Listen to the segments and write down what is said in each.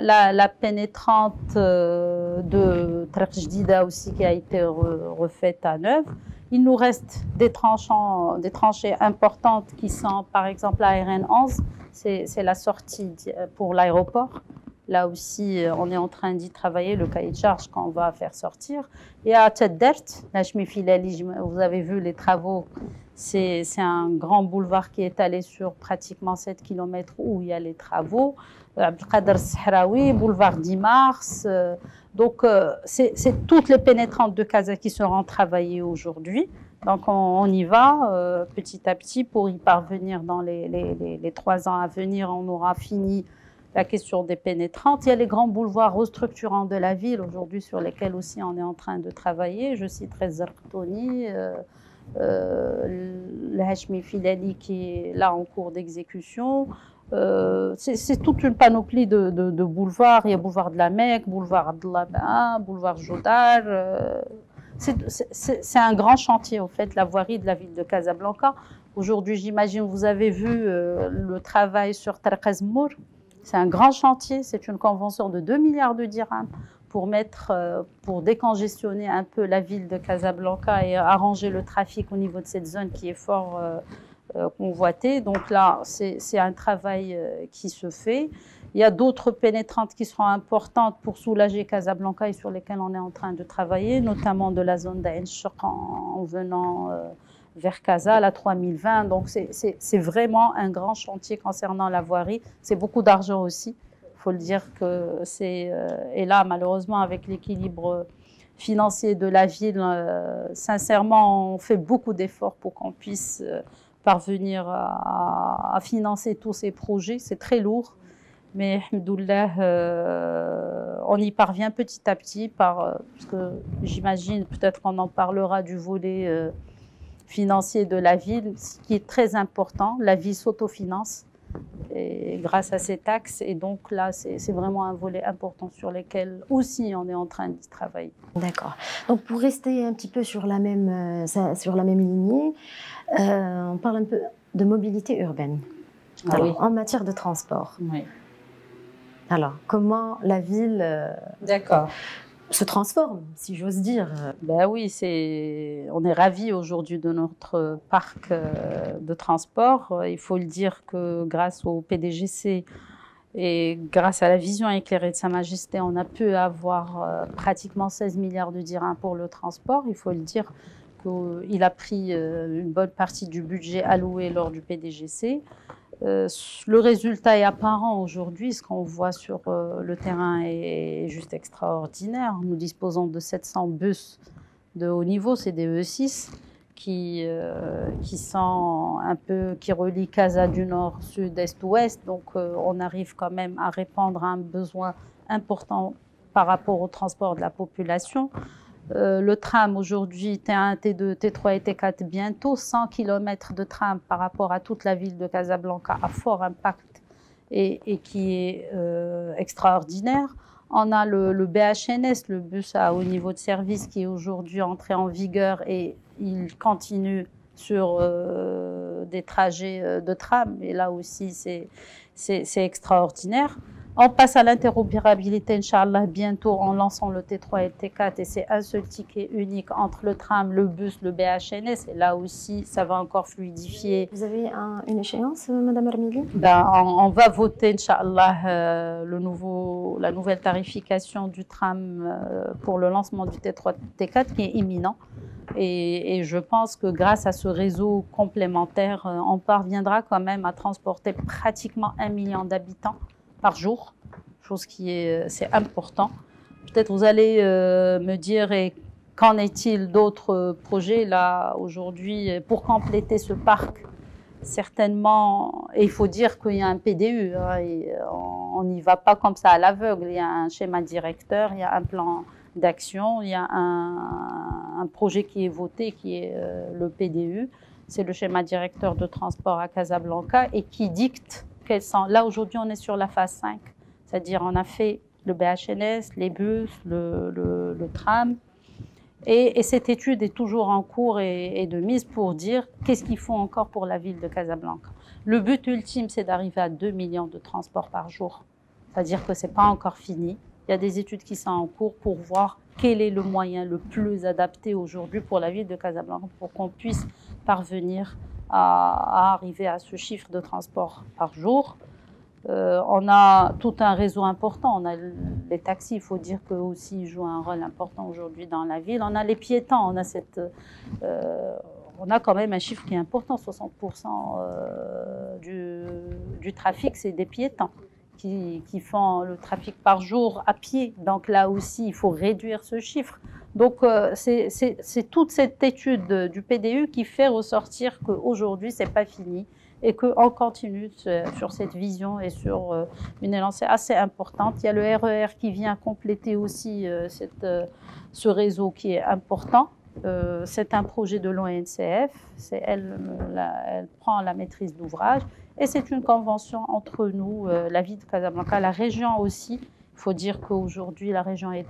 la pénétrante de Trek Jdida aussi qui a été refaite à neuf. Il nous reste des tranchées importantes qui sont par exemple la RN11, c'est la sortie pour l'aéroport. Là aussi, on est en train d'y travailler, le cahier de charge qu'on va faire sortir. Et à Tedert, la Filali, vous avez vu les travaux, c'est un grand boulevard qui est étalé sur pratiquement 7 km où il y a les travaux. Abdelkader Sahraoui, boulevard 10 mars. Donc, c'est toutes les pénétrantes de Casa qui seront travaillées aujourd'hui. Donc, on y va petit à petit pour y parvenir dans les 3 ans à venir. On aura fini la question des pénétrantes. Il y a les grands boulevards restructurants de la ville aujourd'hui sur lesquels aussi on est en train de travailler. Je citerai Zarqtouni, le Hachmi Filali qui est là en cours d'exécution. C'est toute une panoplie de boulevards. Il y a boulevard de la Mecque, boulevard Abdallah Ben, boulevard Jodar. C'est un grand chantier, en fait, la voirie de la ville de Casablanca. Aujourd'hui, j'imagine, vous avez vu le travail sur Tarq Mour. C'est un grand chantier, c'est une convention de 2 milliards de dirhams pour décongestionner un peu la ville de Casablanca et arranger le trafic au niveau de cette zone qui est fort convoitée. Donc là, c'est un travail qui se fait. Il y a d'autres pénétrantes qui seront importantes pour soulager Casablanca et sur lesquelles on est en train de travailler, notamment de la zone d'Ain Chouk en venant vers Casa, la 3020. Donc, c'est vraiment un grand chantier concernant la voirie. C'est beaucoup d'argent aussi. Il faut le dire que c'est... et là, malheureusement, avec l'équilibre financier de la ville, sincèrement, on fait beaucoup d'efforts pour qu'on puisse parvenir à financer tous ces projets. C'est très lourd. Mais, alhamdoulilah, on y parvient petit à petit parce que j'imagine, peut-être qu'on en parlera du volet financier de la ville, ce qui est très important. La ville s'autofinance grâce à ces taxes. Et donc là, c'est vraiment un volet important sur lequel aussi on est en train d'y travailler. D'accord. Donc pour rester un petit peu sur la même lignée, on parle un peu de mobilité urbaine. Alors, oui. En matière de transport. Oui. Alors, comment la ville se transforme, si j'ose dire? Ben oui, on est ravis aujourd'hui de notre parc de transport. Il faut le dire que grâce au PDGC et grâce à la vision éclairée de Sa Majesté, on a pu avoir pratiquement 16 milliards de dirhams pour le transport. Il faut le dire qu'il a pris une bonne partie du budget alloué lors du PDGC. Le résultat est apparent aujourd'hui. Ce qu'on voit sur le terrain est juste extraordinaire. Nous disposons de 700 bus de haut niveau, c'est des E6 qui relient Casa du nord, sud, est, ouest. Donc on arrive quand même à répondre à un besoin important par rapport au transport de la population. Le tram aujourd'hui, T1, T2, T3 et T4, bientôt 100 km de tram par rapport à toute la ville de Casablanca a fort impact et qui est extraordinaire. On a le BHNS, le bus à haut niveau de service, qui est aujourd'hui entré en vigueur et il continue sur des trajets de tram. Et là aussi, c'est extraordinaire. On passe à l'interopérabilité, Inch'Allah, bientôt en lançant le T3 et le T4. Et c'est un seul ticket unique entre le tram, le bus, le BHNS. Et là aussi, ça va encore fluidifier. Vous avez une échéance, Madame Armili? On va voter, Inch'Allah, la nouvelle tarification du tram pour le lancement du T3 et T4 qui est imminent. Et je pense que grâce à ce réseau complémentaire, on parviendra quand même à transporter pratiquement 1 million d'habitants par jour, chose c'est important. Peut-être vous allez me dire, et qu'en est-il d'autres projets là aujourd'hui pour compléter ce parc? Certainement, et il faut dire qu'il y a un PDU, hein, et on n'y va pas comme ça à l'aveugle. Il y a un schéma directeur, il y a un plan d'action, il y a un projet qui est voté, qui est le PDU. C'est le schéma directeur de transport à Casablanca et qui dicte quels sont. Là, aujourd'hui, on est sur la phase 5, c'est-à-dire on a fait le BHNS, les bus, le tram. Et cette étude est toujours en cours et de mise pour dire qu'est-ce qu'il faut encore pour la ville de Casablanca. Le but ultime, c'est d'arriver à 2 millions de transports par jour. c'est-à-dire que ce n'est pas encore fini. Il y a des études qui sont en cours pour voir quel est le moyen le plus adapté aujourd'hui pour la ville de Casablanca pour qu'on puisse parvenir à arriver à ce chiffre de transport par jour. On a tout un réseau important. On a les taxis, il faut dire qu'eux aussi ils jouent un rôle important aujourd'hui dans la ville. On a les piétons, on a quand même un chiffre qui est important. 60% du trafic, c'est des piétons qui font le trafic par jour à pied. Donc là aussi, il faut réduire ce chiffre. Donc c'est toute cette étude du PDU qui fait ressortir qu'aujourd'hui, ce n'est pas fini et qu'on continue sur cette vision et sur une élancée assez importante. Il y a le RER qui vient compléter aussi ce réseau qui est important. C'est un projet de l'ONCF, elle prend la maîtrise d'ouvrage et c'est une convention entre nous, la ville de Casablanca, la région aussi. Il faut dire qu'aujourd'hui, la région est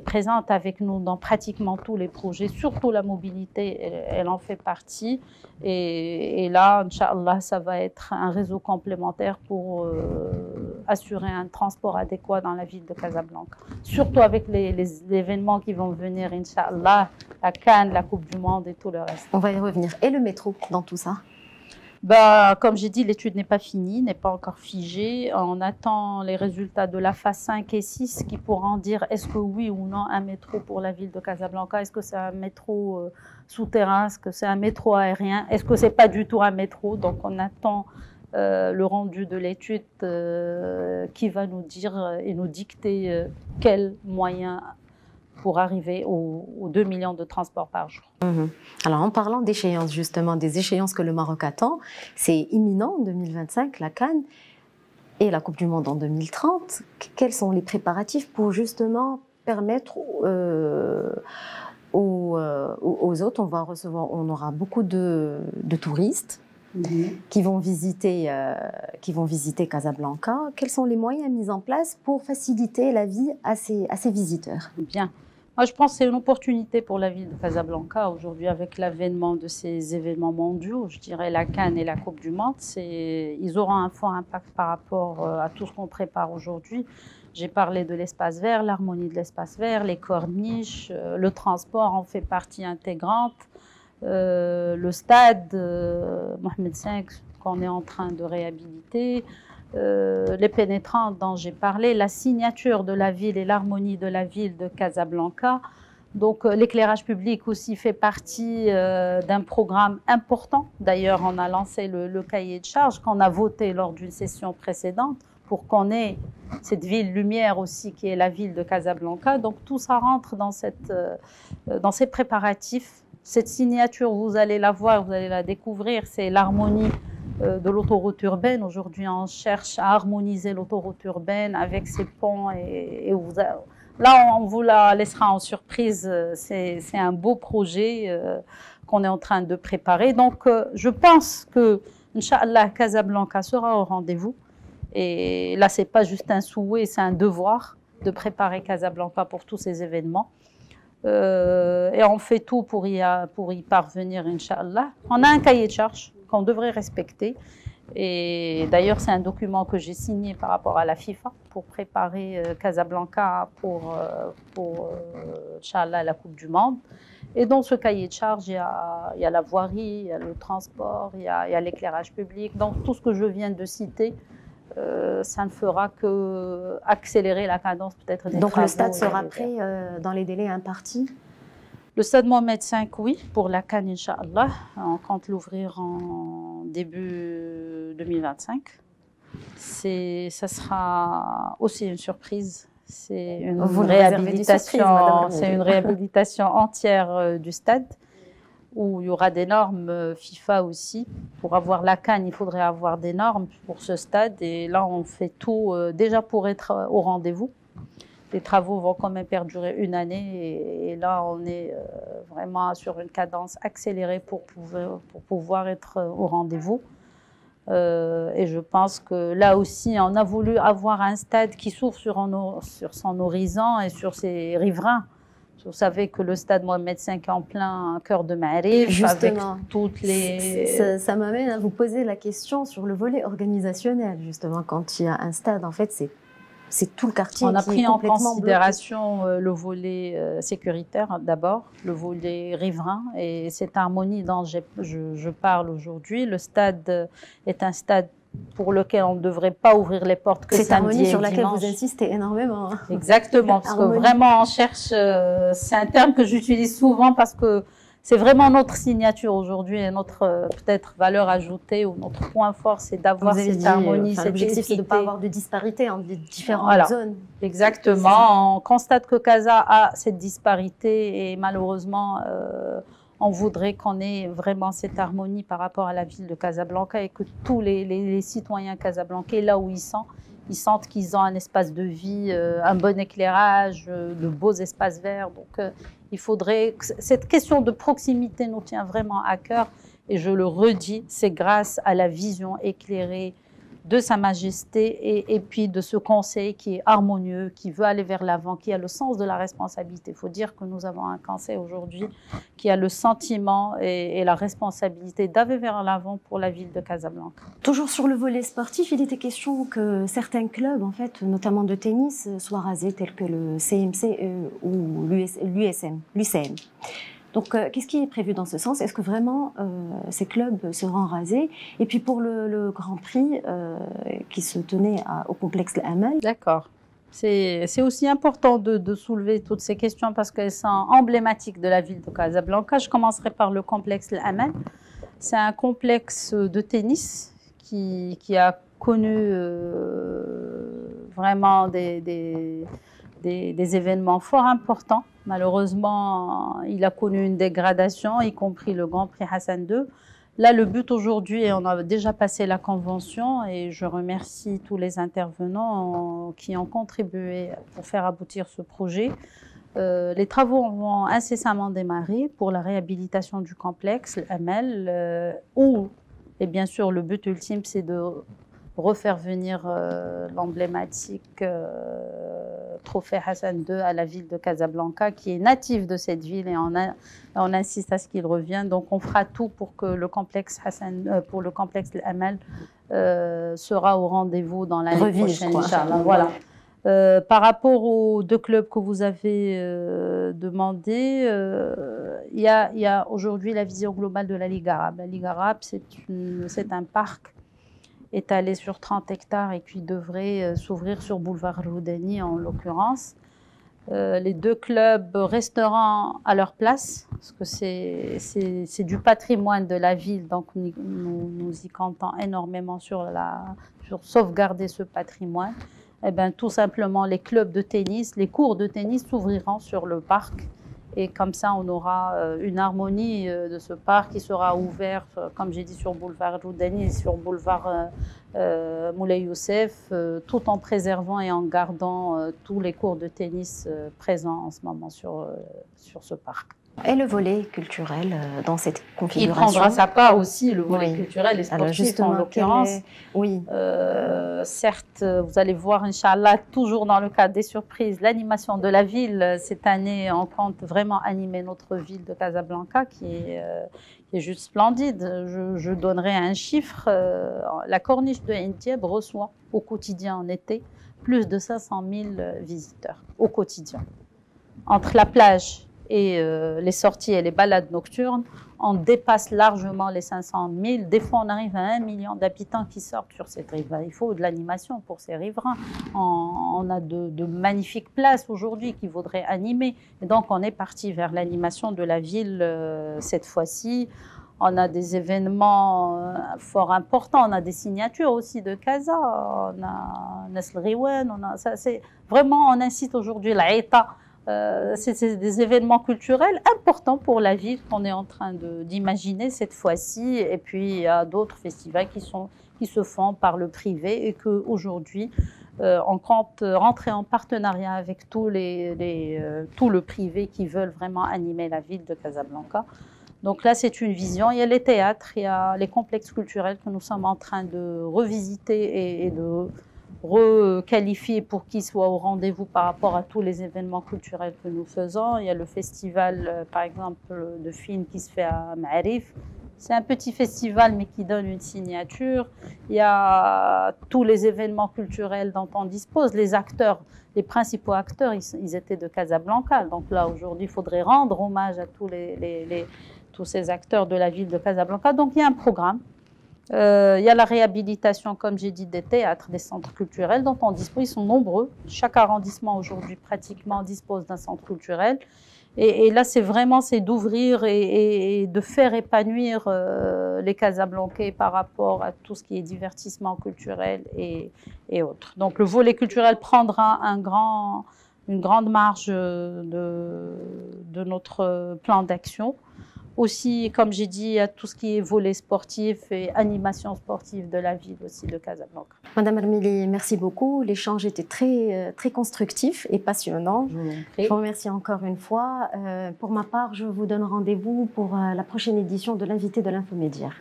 présente avec nous dans pratiquement tous les projets, surtout la mobilité, elle en fait partie. Et là, Inch'Allah, ça va être un réseau complémentaire pour assurer un transport adéquat dans la ville de Casablanca. Surtout avec les événements qui vont venir, Inch'Allah, la CAN, la Coupe du Monde et tout le reste. On va y revenir. Et le métro dans tout ça? Comme j'ai dit, l'étude n'est pas finie, n'est pas encore figée. On attend les résultats de la phase 5 et 6 qui pourront dire est-ce que oui ou non un métro pour la ville de Casablanca, est-ce que c'est un métro souterrain, est-ce que c'est un métro aérien, est-ce que c'est pas du tout un métro. Donc on attend le rendu de l'étude qui va nous dire et nous dicter quels moyens pour arriver aux 2 millions de transports par jour. Alors, en parlant d'échéances, justement, des échéances que le Maroc attend, c'est imminent, 2025, la CAN et la Coupe du Monde en 2030. Quels sont les préparatifs pour justement permettre aux autres, on aura beaucoup de touristes qui vont visiter Casablanca. Quels sont les moyens mis en place pour faciliter la vie à ces visiteurs? Bien. Moi, je pense que c'est une opportunité pour la ville de Casablanca aujourd'hui avec l'avènement de ces événements mondiaux. Je dirais la CAN et la Coupe du Monde. Ils auront un fort impact par rapport à tout ce qu'on prépare aujourd'hui. J'ai parlé de l'espace vert, l'harmonie de l'espace vert, les corniches, le transport en fait partie intégrante. Le stade Mohamed V qu'on est en train de réhabiliter. Les pénétrants dont j'ai parlé, la signature de la ville et l'harmonie de la ville de Casablanca. Donc l'éclairage public aussi fait partie d'un programme important. D'ailleurs, on a lancé le cahier de charges qu'on a voté lors d'une session précédente pour qu'on ait cette ville lumière aussi qui est la ville de Casablanca. Donc tout ça rentre dans ces préparatifs. Cette signature, vous allez la voir, vous allez la découvrir, c'est l'harmonie de l'autoroute urbaine. Aujourd'hui, on cherche à harmoniser l'autoroute urbaine avec ses ponts. Là, on vous la laissera en surprise. C'est un beau projet qu'on est en train de préparer. Donc, je pense que, Inch'Allah, Casablanca sera au rendez-vous. Et là, ce n'est pas juste un souhait, c'est un devoir de préparer Casablanca pour tous ces événements. Et on fait tout pour y parvenir, Inch'Allah. On a un cahier de charges qu'on devrait respecter. Et d'ailleurs, c'est un document que j'ai signé par rapport à la FIFA pour préparer Casablanca pour Inch'Allah, la Coupe du Monde. Et dans ce cahier de charges, il y a la voirie, il y a le transport, il y a l'éclairage public. Donc tout ce que je viens de citer, ça ne fera qu'accélérer la cadence peut-être des travaux. Donc le stade sera prêt dans les délais impartis? Le stade Mohamed V, oui, pour la CAN, Inch'Allah. On compte l'ouvrir en début 2025. Ça sera aussi une surprise. C'est une réhabilitation entière du stade où il y aura des normes FIFA aussi. Pour avoir la CAN, il faudrait avoir des normes pour ce stade. Et là, on fait tout déjà pour être au rendez-vous. Les travaux vont quand même perdurer une année et là, on est vraiment sur une cadence accélérée pour pouvoir être au rendez-vous. Et je pense que là aussi, on a voulu avoir un stade qui s'ouvre sur son horizon et sur ses riverains. Vous savez que le stade Mohamed V est en plein cœur de Maarif. Justement, avec toutes les... ça m'amène à vous poser la question sur le volet organisationnel. Justement, quand il y a un stade, en fait, c'est tout le quartier On a qui pris est en complètement considération le volet sécuritaire d'abord, le volet riverain et cette harmonie dont je parle aujourd'hui. Le stade est un stade pour lequel on ne devrait pas ouvrir les portes que cette samedi harmonie et sur laquelle dimanche. vous insistez énormément. Exactement, parce que Harmonie. vraiment on cherche, c'est un terme que j'utilise souvent parce que c'est vraiment notre signature aujourd'hui et notre peut-être valeur ajoutée ou notre point fort, c'est d'avoir cette harmonie, cette l'objectif, c'est de ne équité. pas avoir de disparité entre les différentes Voilà. zones. Exactement. On constate que Casa a cette disparité et malheureusement, on voudrait qu'on ait vraiment cette harmonie par rapport à la ville de Casablanca et que tous les citoyens casablancais, là où ils sentent qu'ils ont un espace de vie, un bon éclairage, de beaux espaces verts. Donc, il faudrait... Cette question de proximité nous tient vraiment à cœur et je le redis, c'est grâce à la vision éclairée de Sa Majesté et puis de ce conseil qui est harmonieux, qui veut aller vers l'avant, qui a le sens de la responsabilité. Il faut dire que nous avons un conseil aujourd'hui qui a le sentiment et la responsabilité d'aller vers l'avant pour la ville de Casablanca. Toujours sur le volet sportif, il était question que certains clubs, en fait, notamment de tennis, soient rasés, tels que le CMC ou l'UCM. Donc, qu'est-ce qui est prévu dans ce sens? Est-ce que vraiment ces clubs seront rasés? Et puis pour le Grand Prix qui se tenait au complexe L'Amal. D'accord. C'est aussi important de soulever toutes ces questions parce qu'elles sont emblématiques de la ville de Casablanca. Je commencerai par le complexe L'Amal. C'est un complexe de tennis qui a connu vraiment des événements fort importants. Malheureusement, il a connu une dégradation, y compris le Grand Prix Hassan II. Là, le but aujourd'hui, et on a déjà passé la convention, et je remercie tous les intervenants qui ont contribué pour faire aboutir ce projet. Les travaux vont incessamment démarrer pour la réhabilitation du complexe, l'Amal, et bien sûr, le but ultime, c'est de refaire venir l'emblématique trophée Hassan II à la ville de Casablanca, qui est natif de cette ville et on insiste à ce qu'il revienne. Donc on fera tout pour que le complexe pour le complexe L'Amal sera au rendez-vous dans l'année prochaine, Inch'Allah. Voilà. Par rapport aux deux clubs que vous avez demandé, il y a aujourd'hui la vision globale de la Ligue arabe. La Ligue arabe, c'est un parc étalé sur 30 hectares et qui devrait s'ouvrir sur boulevard Roudani en l'occurrence. Les deux clubs resteront à leur place parce que c'est du patrimoine de la ville, donc nous y comptons énormément sur sauvegarder ce patrimoine. Eh bien, tout simplement, les clubs de tennis, les cours de tennis s'ouvriront sur le parc. Et comme ça, on aura une harmonie de ce parc qui sera ouvert, comme j'ai dit, sur boulevard Roudani et sur boulevard Moulay Youssef, tout en préservant et en gardant tous les cours de tennis présents en ce moment sur ce parc. Et le volet culturel dans cette configuration? Il prendra sa part aussi, le volet culturel et sportif en l'occurrence. Oui. Certes, vous allez voir, Inch'Allah, toujours dans le cadre des surprises, l'animation de la ville. Cette année, on compte vraiment animer notre ville de Casablanca qui est juste splendide. Je donnerai un chiffre. La corniche de Entieb reçoit au quotidien en été plus de 500 000 visiteurs au quotidien. Entre la plage et les sorties et les balades nocturnes, on dépasse largement les 500 000. Des fois, on arrive à 1 million d'habitants qui sortent sur cette rive. Il faut de l'animation pour ces riverains. On a de magnifiques places aujourd'hui qui voudraient animer. Et donc, on est parti vers l'animation de la ville cette fois-ci. On a des événements fort importants. On a des signatures aussi de Casa. On a Nesl Riwen. Vraiment, on incite aujourd'hui l'Aïta. C'est des événements culturels importants pour la ville qu'on est en train d'imaginer cette fois-ci. Et puis, il y a d'autres festivals qui se font par le privé et qu'aujourd'hui, on compte rentrer en partenariat avec tout le privé qui veulent vraiment animer la ville de Casablanca. Donc là, c'est une vision. Il y a les théâtres, il y a les complexes culturels que nous sommes en train de revisiter et de requalifier pour qu'ils soient au rendez-vous par rapport à tous les événements culturels que nous faisons. Il y a le festival, par exemple, de films qui se fait à Ma'arif. C'est un petit festival, mais qui donne une signature. Il y a tous les événements culturels dont on dispose. Les acteurs, les principaux acteurs, ils étaient de Casablanca. Donc là, aujourd'hui, il faudrait rendre hommage à tous ces acteurs de la ville de Casablanca. Donc il y a un programme. Il y a la réhabilitation, comme j'ai dit, des théâtres, des centres culturels dont on dispose. Ils sont nombreux. Chaque arrondissement aujourd'hui pratiquement dispose d'un centre culturel. Et là, c'est d'ouvrir et de faire épanouir les Casablancais par rapport à tout ce qui est divertissement culturel et autres. Donc le volet culturel prendra une grande marge de notre plan d'action. Aussi, comme j'ai dit, à tout ce qui est volet sportif et animation sportive de la ville aussi de Casablanca. Madame Hermili, merci beaucoup. L'échange était très constructif et passionnant. Je vous remercie encore une fois. Pour ma part, je vous donne rendez-vous pour la prochaine édition de l'invité de l'Infomédiaire.